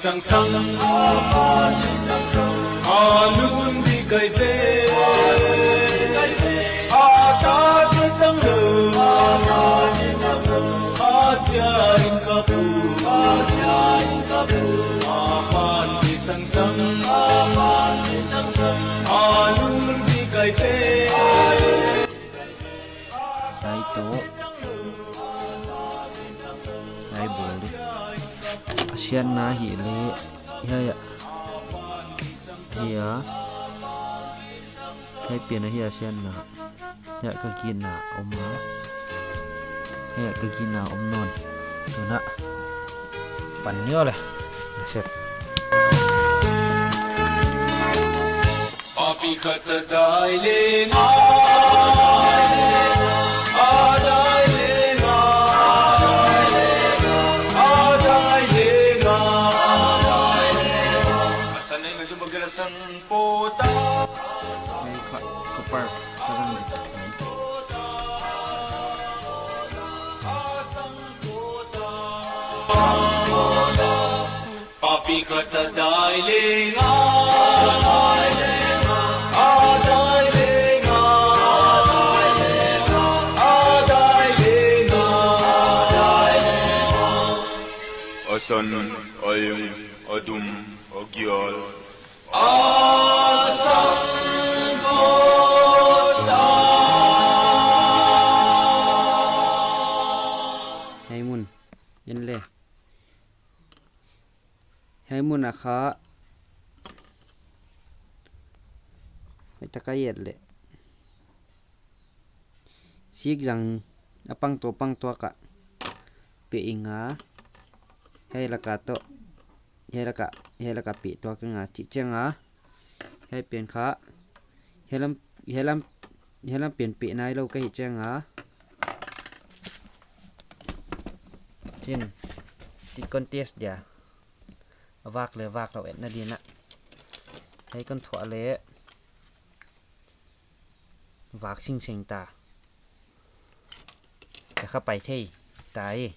sang sang luôn đi cây về ta trên tăng lửa Asia in Kuapeuh aman đi sang sang luôn đi cây về Đấy tổ Đấy bố đi Asian na hi lệ Hay ạ Hi á Hay biển là hi Asian na Hay cơ kiên na ôm á Hay cơ kiên na ôm non Tụi nạ Bắn nhớ này Xếp Papi khát đại lên Kuapeuh Papi khát đại lên Asan ayung adum agyal Hay mun Yên lệ Hay mun à khá Hãy ta cái lệ Siếc rằng Apang to cả Bị ngá Hay là cả to Hay là cả bị to cái ngá Chị chăng á Hay biển khá Hay làm biển bị này lâu cái chăng á Trên Tí contest ya Vạc đâu ẹn là đi nạ Hay con thỏa lệ Vạc xinh xinh ta Để khá bài Theih Tái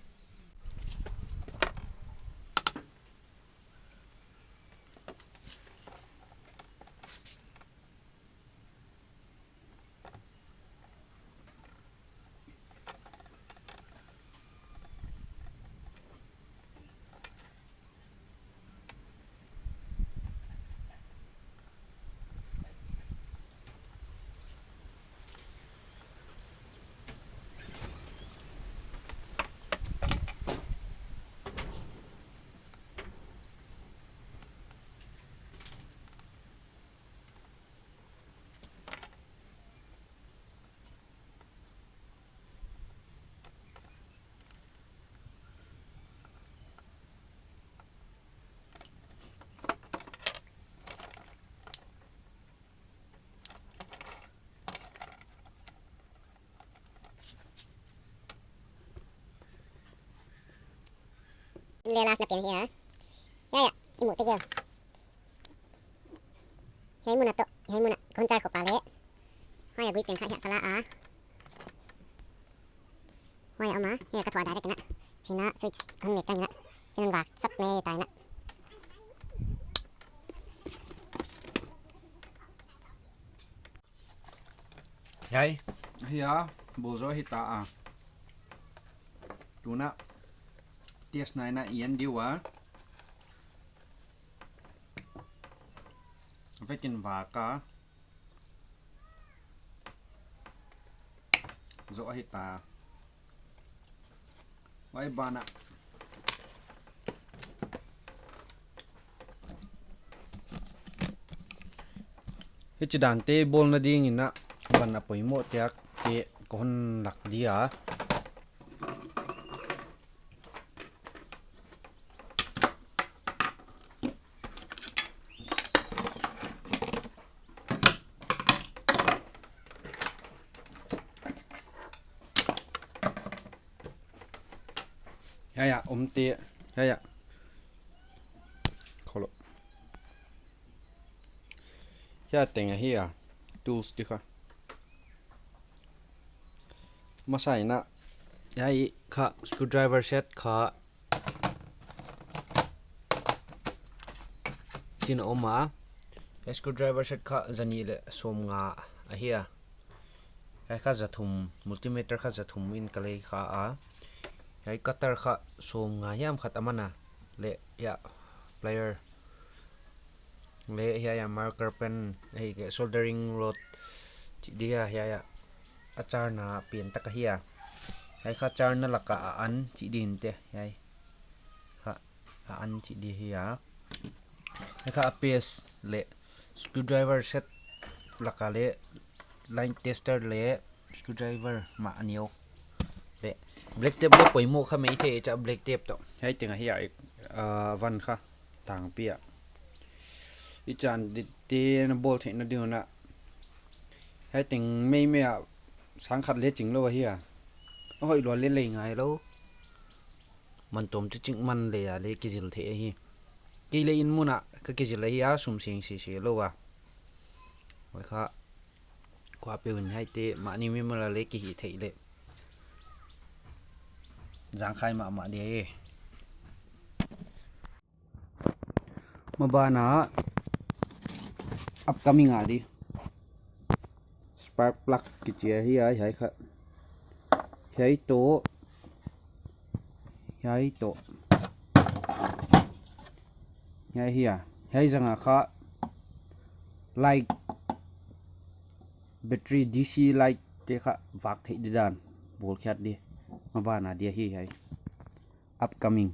Lelas na pian hiya. Ya, imu tiga. Hay muna to, hay muna. Koncar ko pale. Hoya gui pian kha hiya pala a. Hoya ama, hiya ka thwa direct na. China switch kan me chang na. Chinan wak sat me tai na. Hay hiya bố gió hita à Tụi nạ Tiết này nạ yên đi quá Phải chân vả cả Gió hita Vậy bà nạ Hết chứ đàn tê bôl na đi nhìn nạ Bạn nạ bối mộ tiết tê con lạc đi á Ya, tê ya Kholo Ya, tenga hiya Tools đi khá Masay na Ya, khá Screwdriver set khá xin oma screwdriver set kha zani le som nga a hiya hai kha zathum multimeter kha zathum in kalei kha a hai cutter kha som nga yam khat amana le ya plier le ya marker pen hei ke soldering rod chi dia ya achar na pen tak hiya hai kha char na laka an chi din te hai kha an chi di hiya hai kha paste le screwdriver set laka le line tester le screwdriver ma anio le black tape le poimo kha mei the cha black tape to hai tenga hiya van kha tang pia i chan ti na bol the na diuna hai ting mei me a sang khat le ching lo hiya hoi lo le le ngai lo man tom chi ching man le ya le kijil the hi ki le in muna ka kijil le ya sum sing si lo wa wai kha Kuapeuh hai te mahni mi mala le ki hi thei le jang khai ma de mabana upcoming ali spark plug ki che hi ai hai kha hai to hai hi hai janga kha light battery DC light te kha vak thei dan bol khat di mabana dia hi hai upcoming